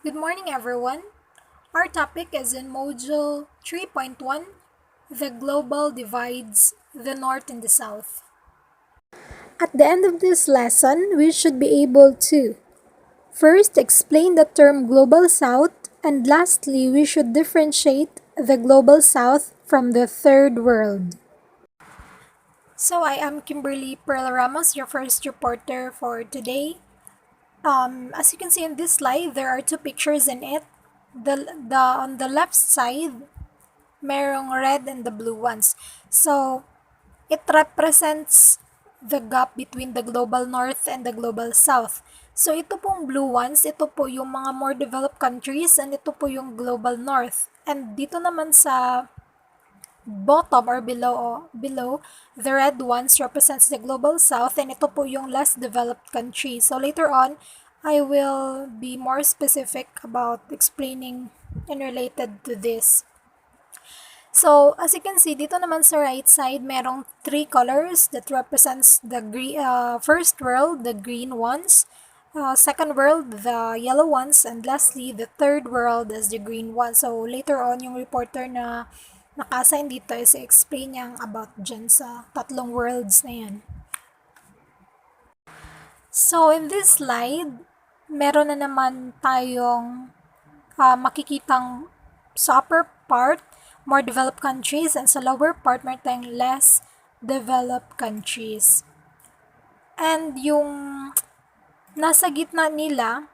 Good morning, everyone. Our topic is in Module 3.1, The Global Divides, the North and the South. At the end of this lesson, we should be able to first explain the term Global South, and lastly, we should differentiate the Global South from the Third World. So, I am Kimberly Pearl Ramos, your first reporter for today. As you can see in this slide, there are two pictures in it. On the left side, merong red and the blue ones. So, it represents the gap between the global north and the global south. So, ito pong blue ones, ito po yung mga more developed countries and ito po yung global north. And dito naman sa bottom or below, the red ones represents the global south and ito po yung less developed countries. So, later on, I will be more specific about explaining and related to this. So, as you can see, dito naman sa right side, merong three colors that represents the first world, the green ones, second world, the yellow ones, and lastly, the third world is the green one. So, later on, yung reporter na naka-assign dito is explain niyang about dyan sa tatlong worlds na yan. So, in this slide, meron na naman tayong makikitang sa upper part, more developed countries, and sa lower part, meron tayong less developed countries. And yung nasa gitna nila,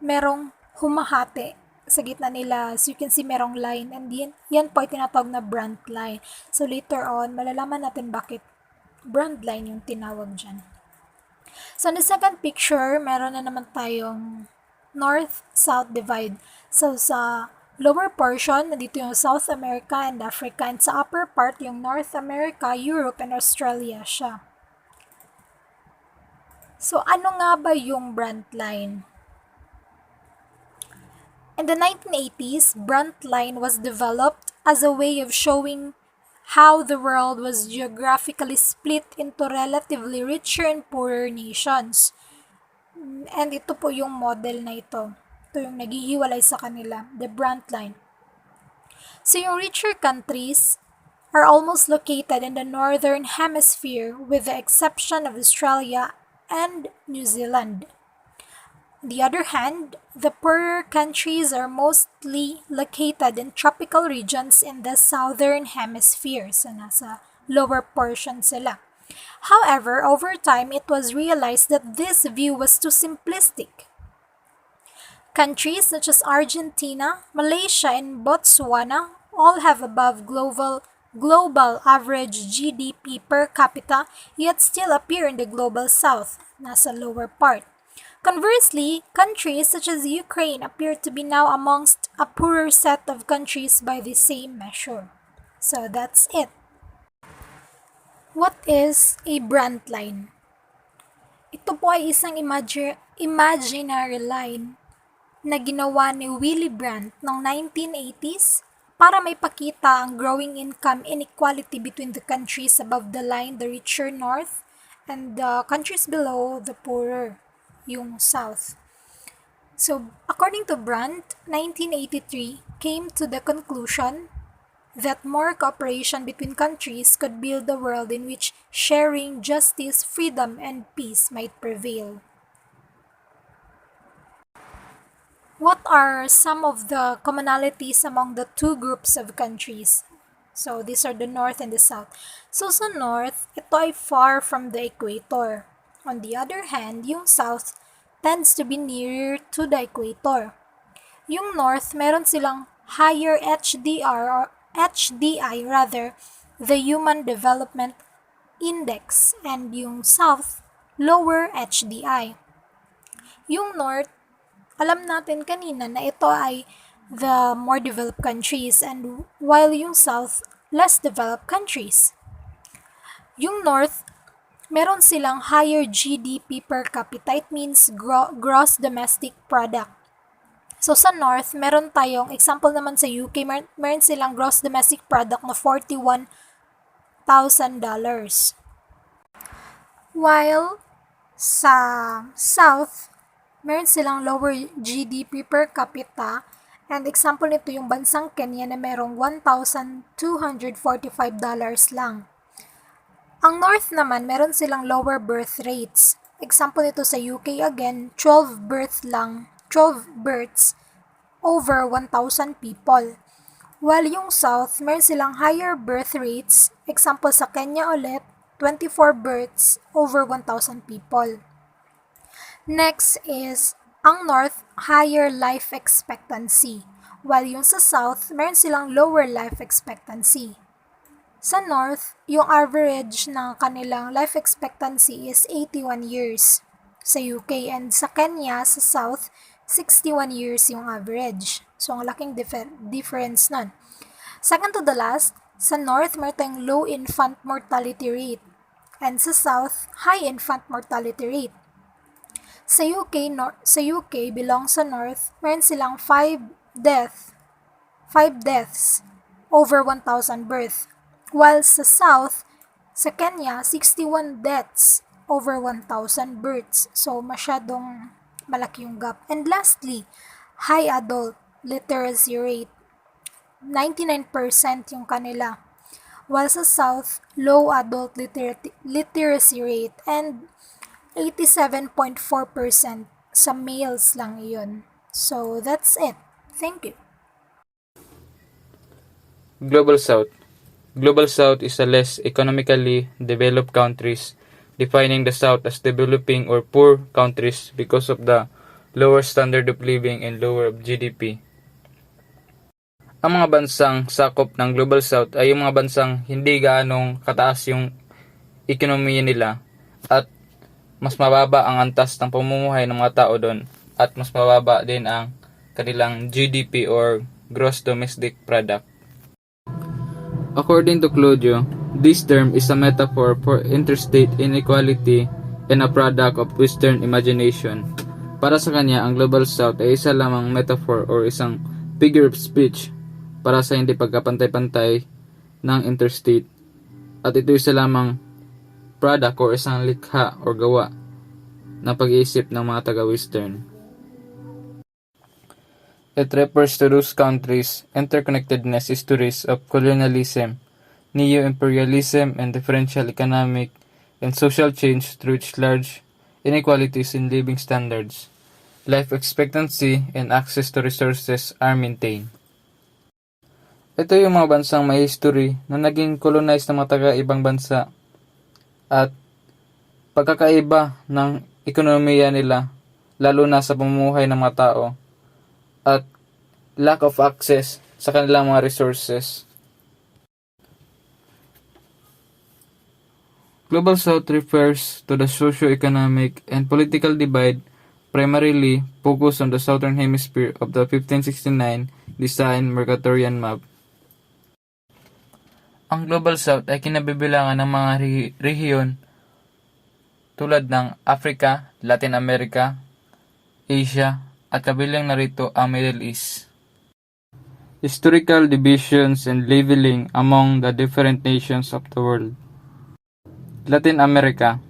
merong humahati sa gitna nila. So, you can see merong line, and yan po ay tinatawag na brand line. So, later on, malalaman natin bakit brand line yung tinawag dyan. So, in the second picture, meron na naman tayong north-south divide. So, sa lower portion, nandito yung South America and Africa. And sa upper part, yung North America, Europe, and Australia siya. So, ano nga ba yung brand line? In the 1980s, brand line was developed as a way of showing how the world was geographically split into relatively richer and poorer nations. And ito po yung model na ito. Ito yung naghihiwalay sa kanila, the brand line. So yung richer countries are almost located in the northern hemisphere with the exception of Australia and New Zealand. On the other hand, the poorer countries are mostly located in tropical regions in the southern hemisphere. So, nasa lower portion sila. However, over time, it was realized that this view was too simplistic. Countries such as Argentina, Malaysia, and Botswana all have above global average GDP per capita, yet still appear in the global south, nasa lower part. Conversely, countries such as Ukraine appear to be now amongst a poorer set of countries by the same measure. So that's it. What is a brand line? Ito po ay isang imaginary line na ginawa ni Willy Brandt noong 1980s para may pakita ang growing income inequality between the countries above the line, the richer north, and the countries below, the poorer, yung south. So, according to Brandt, 1983 came to the conclusion that more cooperation between countries could build a world in which sharing, justice, freedom, and peace might prevail. What are some of the commonalities among the two groups of countries? So, these are the North and the South. So, sa North, ito ay far from the equator. On the other hand, yung South tends to be nearer to the equator. Yung North, meron silang higher HDR or HDI rather, the Human Development Index, and yung South, lower HDI. Yung North, alam natin kanina na ito ay the more developed countries, and while yung South, less developed countries. Yung North, meron silang higher GDP per capita. It means gross domestic product. So sa North, meron tayong, example naman sa UK, meron silang gross domestic product na $41,000. While sa South, meron silang lower GDP per capita, and example nito yung bansang Kenya na merong $1,245 lang. Ang North naman, meron silang lower birth rates. Example nito sa UK again, 12 births over 1,000 people. While yung South, meron silang higher birth rates. Example sa Kenya ulit, 24 births over 1,000 people. Next is, ang North, higher life expectancy. While yung sa South, meron silang lower life expectancy. Sa North, yung average ng kanilang life expectancy is 81 years sa UK, and sa Kenya, sa South, 61 years yung average. So, ang laking difference nun. Second to the last, sa North, meron tayong low infant mortality rate, and sa South, high infant mortality rate. Sa UK belong sa North, meron silang 5 deaths over 1,000 birth. While sa South, sa Kenya, 61 deaths over 1,000 births. So, masyadong malaki yung gap. And lastly, high adult literacy rate. 99% yung kanila. While sa South, low adult literacy rate, and 87.4% sa males lang iyon. So, that's it. Thank you. Global South. Global South is the less economically developed countries, defining the South as developing or poor countries because of the lower standard of living and lower GDP. Ang mga bansang sakop ng Global South ay yung mga bansang hindi gaanong kataas yung ekonomiya nila at mas mababa ang antas ng pamumuhay ng mga tao doon at mas mababa din ang kanilang GDP or Gross Domestic Product. According to Claudio, this term is a metaphor for interstate inequality and a product of Western imagination. Para sa kanya, ang Global South ay isa lamang metaphor or isang figure of speech para sa hindi pagkapantay-pantay ng interstate. At ito isa lamang product or isang likha or gawa ng pag-iisip ng mga taga-Western. It refers to those countries' interconnectedness histories of colonialism, neo-imperialism, and differential economic and social change through its large inequalities in living standards, life expectancy, and access to resources are maintained. Ito yung mga bansang may history na naging colonized ng mga taga-ibang bansa at pagkakaiba ng ekonomiya nila, lalo na sa pamumuhay ng mga tao, at lack of access sa kanilang mga resources. Global South refers to the socio-economic and political divide primarily focused on the southern hemisphere of the 1569 design Mercatorian map. Ang Global South ay kinabibilangan ng mga rehiyon tulad ng Africa, Latin America, Asia, at kabilang narito ang Middle East. Historical divisions and leveling among the different nations of the world. Latin America.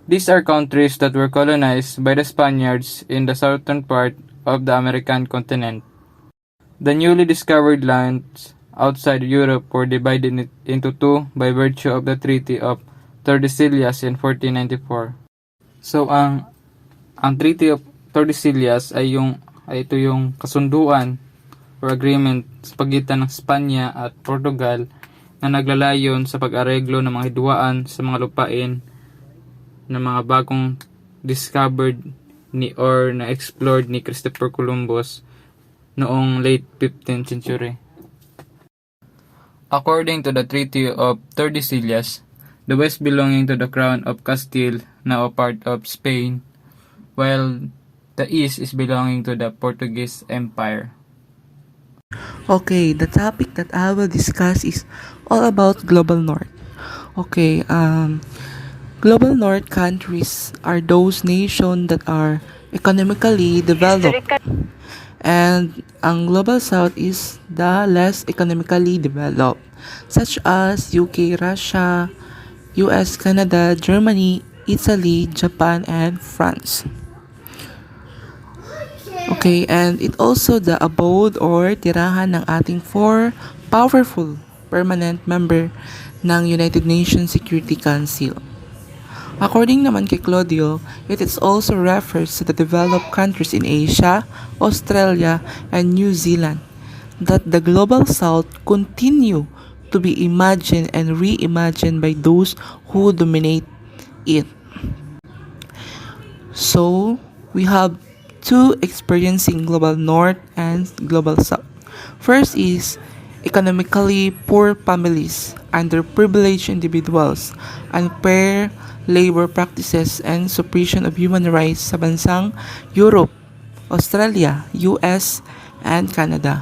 These are countries that were colonized by the Spaniards in the southern part of the American continent. The newly discovered lands outside Europe were divided into two by virtue of the Treaty of Tordesillas in 1494. So ang Treaty of Tordesillas ay ito yung kasunduan or agreement sa pagitan ng Spanya at Portugal na naglalayon sa pag-areglo ng mga hidwaan sa mga lupain ng mga bagong discovered or na-explored ni Christopher Columbus noong late 15th century. According to the Treaty of Tordesillas, the west belonging to the Crown of Castile, now a part of Spain, while the east is belonging to the Portuguese Empire. Okay, the topic that I will discuss is all about Global North. Okay, Global North countries are those nations that are economically developed. And ang Global South is the less economically developed, such as UK, Russia, US, Canada, Germany, Italy, Japan, and France. Okay, and it also the abode or tirahan ng ating four powerful permanent member ng United Nations Security Council. According naman kay Claudio, it is also refers to the developed countries in Asia, Australia, and New Zealand that the global south continue to be imagined and reimagined by those who dominate it. So, we have two experiencing global north and global south. First is economically poor families, underprivileged individuals, unfair labor practices, and suppression of human rights sa bansang Europe, Australia, US, and Canada.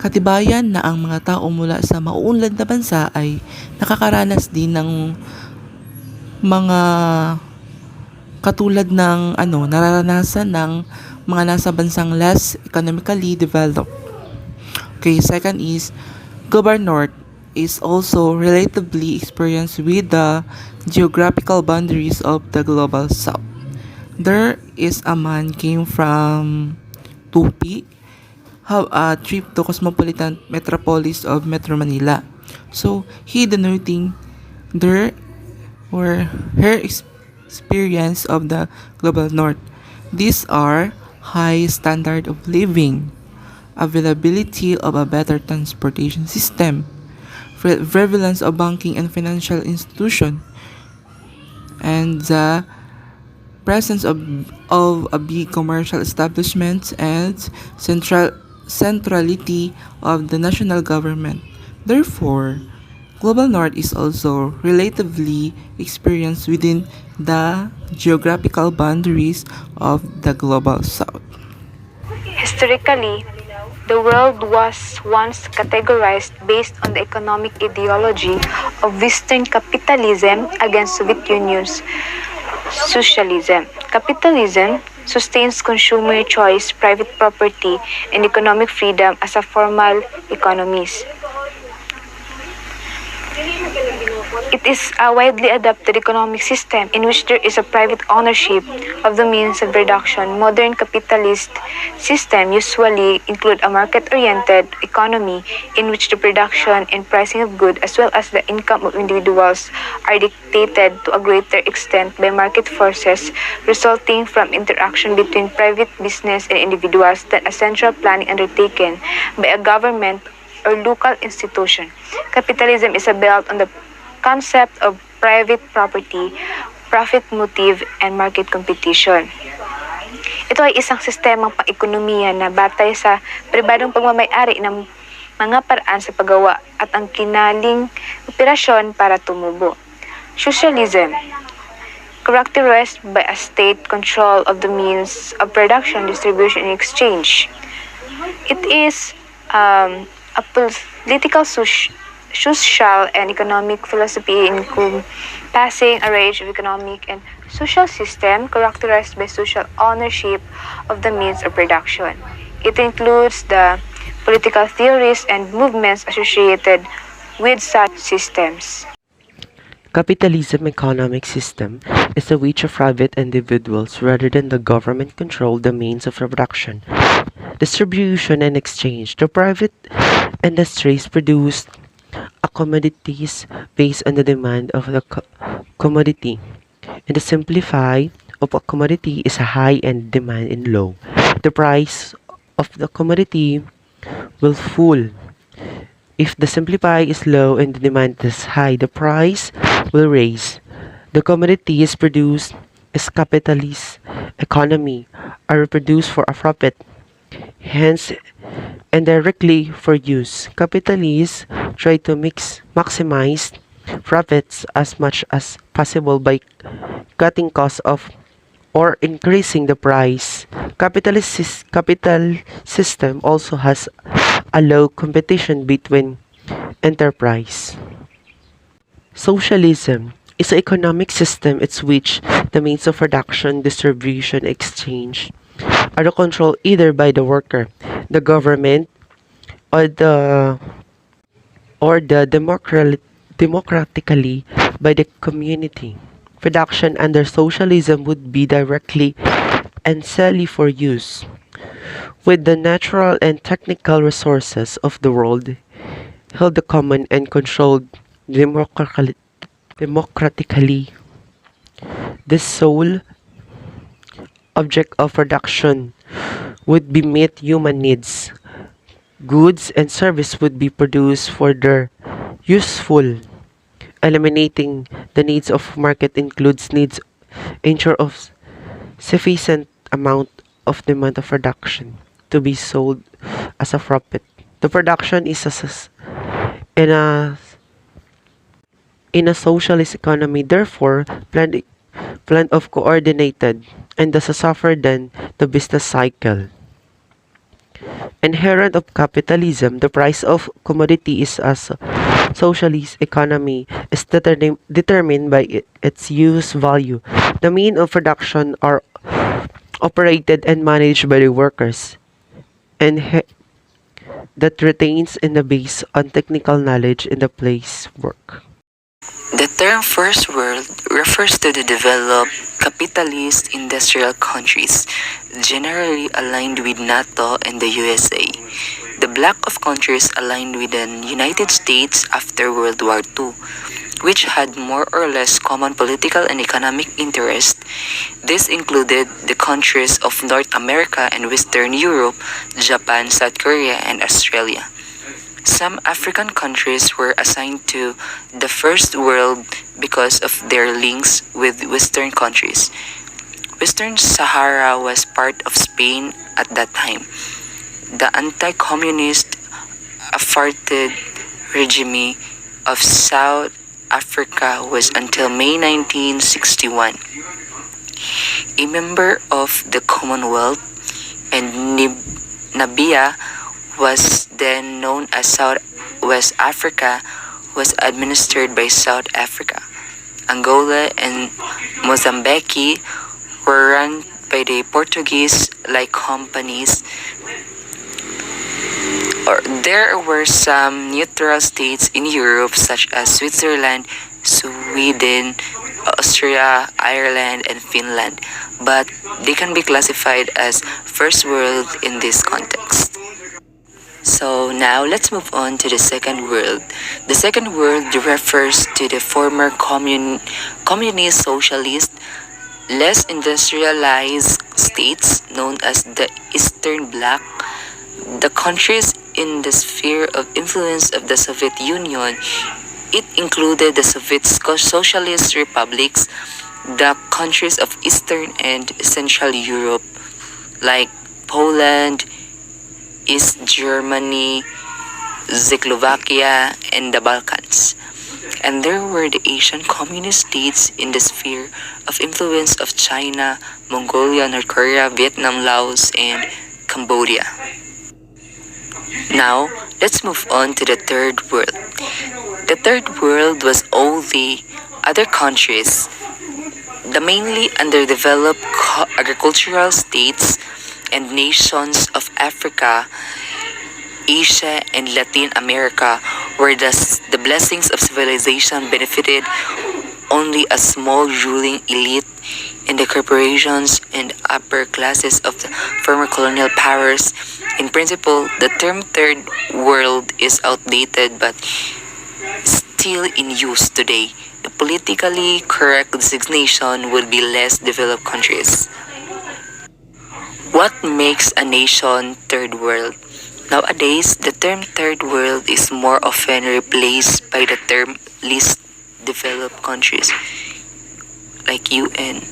Katibayan na ang mga tao mula sa mauunlad na bansa ay nakakaranas din ng mga katulad ng nararanasan ng mga nasa bansang less economically developed. Okay, second is global north is also relatively experienced with the geographical boundaries of the global south. There is a man came from Tupi, have a trip to cosmopolitan metropolis of Metro Manila. So he denoting there or her experience of the global north. These are high standard of living, availability of a better transportation system, prevalence of banking and financial institution, and the presence of a big commercial establishments and centrality of the national government. Therefore, global north is also relatively experienced within the geographical boundaries of the global south. Historically, the world was once categorized based on the economic ideology of Western capitalism against Soviet Union's socialism. Capitalism sustains consumer choice, private property, and economic freedom as a formal economies. It is a widely adopted economic system in which there is a private ownership of the means of production. Modern capitalist system usually include a market-oriented economy in which the production and pricing of goods as well as the income of individuals are dictated to a greater extent by market forces resulting from interaction between private business and individuals than a central planning undertaken by a government or local institution. Capitalism is built on the concept of private property, profit motive, and market competition. Ito ay isang sistemang pang-ekonomiya na batay sa pribadong pagmamay-ari ng mga paraan sa paggawa at ang kinaling operasyon para tumubo. Socialism, characterized by a state control of the means of production, distribution, and exchange. It is a political, social, and economic philosophy encompassing a range of economic and social system characterized by social ownership of the means of production. It includes the political theories and movements associated with such systems. Capitalism economic system is in which private individuals rather than the government control the means of production, distribution, and exchange. The private industries produce commodities based on the demand of the commodity. And the simplify of a commodity is a high and demand in low. The price of the commodity will fall. If the simplify is low and the demand is high, the price will raise. The commodity is produced as capitalist economy are produced for a profit, hence indirectly for use. Capitalists try to maximize profits as much as possible by cutting costs of or increasing the price. Capital system also has a low competition between enterprise. Socialism is an economic system in which the means of production, distribution, exchange are controlled either by the worker, the government, or the democratically by the community. Production under socialism would be directly and solely for use. With the natural and technical resources of the world held the common and controlled democratically, the sole object of production would be meet human needs. Goods and service would be produced for their useful. Eliminating the needs of market includes needs ensure of sufficient amount of demand of production to be sold as a profit. The production is in a in a socialist economy, therefore, plan of coordinated and thus suffer than the business cycle. Inherent of capitalism, the price of commodity is as socialist economy is determined by its use value. The mean of production are operated and managed by the workers, and that retains in the base on technical knowledge in the place work. The term First World refers to the developed capitalist industrial countries, generally aligned with NATO and the USA. The bloc of countries aligned with the United States after World War II, which had more or less common political and economic interests. This included the countries of North America and Western Europe, Japan, South Korea, and Australia. Some African countries were assigned to the First World because of their links with Western countries. Western Sahara was part of Spain at that time. The anti-communist apartheid regime of South Africa was until May 1961. A member of the Commonwealth, and Namibia was then known as South West Africa, was administered by South Africa. Angola and Mozambique were run by the Portuguese-like companies. There were some neutral states in Europe such as Switzerland, Sweden, Austria, Ireland, and Finland, but they can be classified as First World in this context. So now let's move on to the Second World. The Second World refers to the former communist socialist, less industrialized states known as the Eastern Bloc. The countries in the sphere of influence of the Soviet Union, it included the Soviet Socialist Republics, the countries of Eastern and Central Europe, like Poland, East Germany, Czechoslovakia, and the Balkans. And there were the Asian communist states in the sphere of influence of China, Mongolia, North Korea, Vietnam, Laos, and Cambodia. Now, let's move on to the Third World. The Third World was all the other countries, the mainly underdeveloped agricultural states and nations of Africa, Asia, and Latin America, where the blessings of civilization benefited only a small ruling elite and the corporations and upper classes of the former colonial powers. In principle, the term Third World is outdated but still in use today. The politically correct designation would be less developed countries. What makes a nation Third World? Nowadays, the term Third World is more often replaced by the term least developed countries, like UN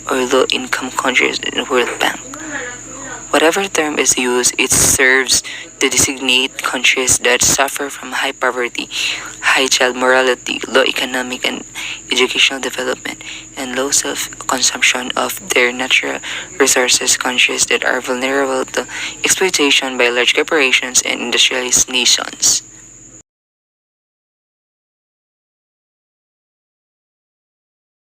or low-income countries in the World Bank. Whatever term is used, it serves to designate countries that suffer from high poverty, high child mortality, low economic and educational development, and low self-consumption of their natural resources, countries that are vulnerable to exploitation by large corporations and industrialized nations.